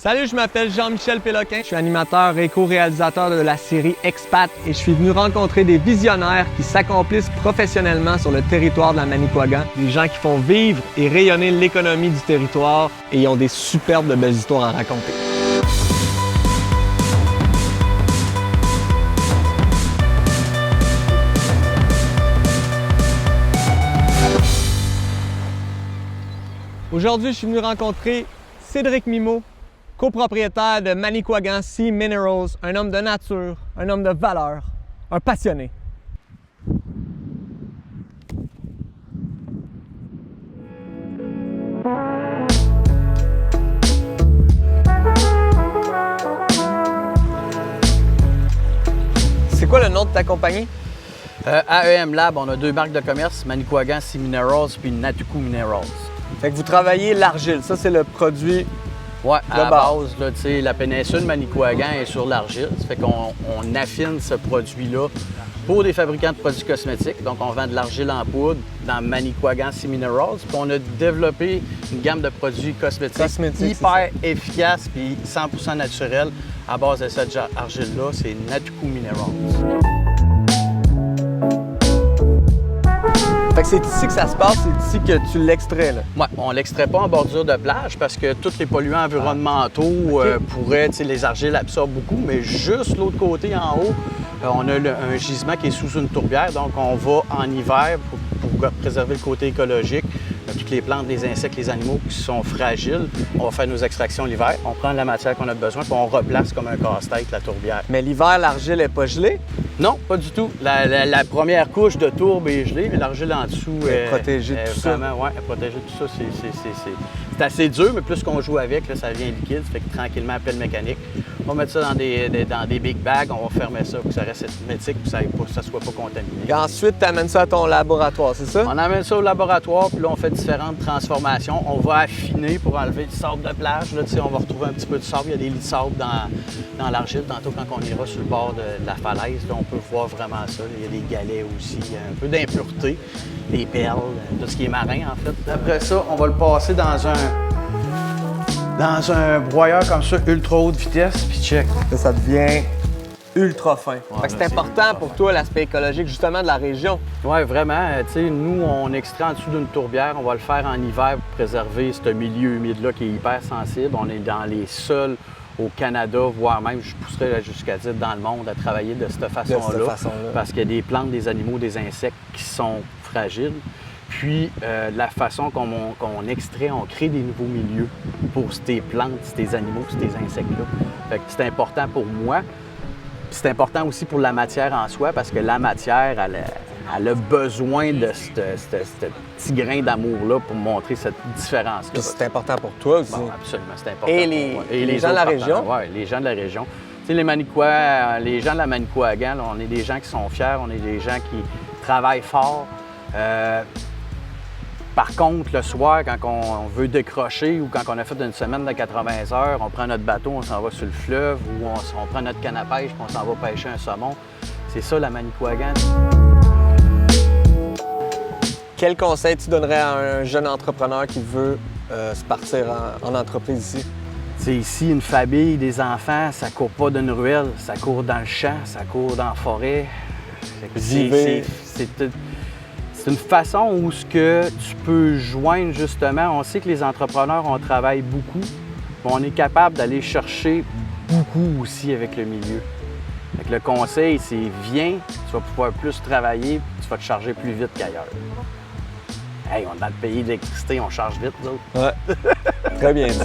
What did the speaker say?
Salut, je m'appelle Jean-Michel Péloquin. Je suis animateur et co-réalisateur de la série Expat et je suis venu rencontrer des visionnaires qui s'accomplissent professionnellement sur le territoire de la Manicouagan. Des gens qui font vivre et rayonner l'économie du territoire et ils ont des superbes de belles histoires à raconter. Aujourd'hui, je suis venu rencontrer Cédric Mimeau, copropriétaire de Manicouagan Sea Minerals, un homme de nature, un homme de valeur, un passionné. C'est quoi le nom de ta compagnie? AEM Lab, on a deux marques de commerce, Manicouagan Sea Minerals puis Natuku Minerals. Fait que vous travaillez l'argile, ça c'est le produit. Ouais, à la base, là, la péninsule Manicouagan est sur l'argile. Ça fait qu'on affine ce produit-là pour des fabricants de produits cosmétiques. Donc, on vend de l'argile en poudre dans Manicouagan Sea Minerals. Puis, on a développé une gamme de produits cosmétiques hyper efficaces puis 100% naturels à base de cette argile-là. C'est Natuku Minerals. Fait que c'est ici que ça se passe, c'est ici que tu l'extrais, là? Oui, on ne l'extrait pas en bordure de plage parce que tous les polluants environnementaux pourraient, les argiles absorbent beaucoup, mais juste l'autre côté, en haut, on a un gisement qui est sous une tourbière, donc on va en hiver pour préserver le côté écologique. Toutes les plantes, les insectes, les animaux qui sont fragiles, on va faire nos extractions l'hiver, on prend la matière qu'on a besoin, puis on replace comme un casse-tête la tourbière. Mais l'hiver, l'argile n'est pas gelée? Non, pas du tout. La première couche de tourbe est gelée, mais l'argile en dessous est protégée de tout ça. Oui, elle est protégée de tout ça. C'est assez dur, mais plus qu'on joue avec, là, ça devient liquide. Ça fait que tranquillement, appel mécanique. On va mettre ça dans des big bags, on va fermer ça pour que ça reste hermétique et que ça ne soit pas contaminé. Et ensuite, tu amènes ça à ton laboratoire, c'est ça? On amène ça au laboratoire, puis là, on fait différentes transformations. On va affiner pour enlever du sable de plage. Là, on va retrouver un petit peu de sable. Il y a des lits de sable dans l'argile. Tantôt, quand on ira sur le bord de la falaise, là, on peut voir vraiment ça. Il y a des galets aussi, il y a un peu d'impureté, des perles, tout ce qui est marin, en fait. Après ça, on va le passer dans un broyeur comme ça, ultra haute vitesse, puis check. Là, ça devient ultra fin. Ouais, fait que c'est important pour toi, l'aspect écologique, justement, de la région. Oui, vraiment. Nous, on extrait en dessous d'une tourbière. On va le faire en hiver pour préserver ce milieu humide-là qui est hyper sensible. On est dans les seuls au Canada, voire même, je pousserais jusqu'à dire dans le monde, à travailler de cette façon-là. Parce qu'il y a des plantes, des animaux, des insectes qui sont fragiles. Puis, la façon qu'on extrait, on crée des nouveaux milieux pour ces plantes, ces animaux, ces insectes-là. Fait que c'est important pour moi. Puis c'est important aussi pour la matière en soi, parce que la matière, elle a besoin de ce petit grain d'amour-là pour montrer cette différence-là. Puis c'est important pour toi aussi. Bon, absolument, c'est important. Et les gens de la région? Oui, les gens de la région. Tu sais, les gens de la Manicouagan, là, on est des gens qui sont fiers, on est des gens qui travaillent fort. Par contre, le soir, quand on veut décrocher ou quand on a fait une semaine de 80 heures, on prend notre bateau, on s'en va sur le fleuve ou on prend notre canne à pêche et on s'en va pêcher un saumon. C'est ça, la Manicouagan. Quel conseil tu donnerais à un jeune entrepreneur qui veut se partir en entreprise ici? C'est ici, une famille, des enfants, ça court pas d'une ruelle, ça court dans le champ, ça court dans la forêt. C'est une façon où ce que tu peux joindre justement. On sait que les entrepreneurs, on travaille beaucoup, mais on est capable d'aller chercher beaucoup aussi avec le milieu. Fait que le conseil, c'est viens, tu vas pouvoir plus travailler, tu vas te charger plus vite qu'ailleurs. Hey, on est dans le pays de l'électricité, on charge vite, nous autres. Ouais, très bien dit.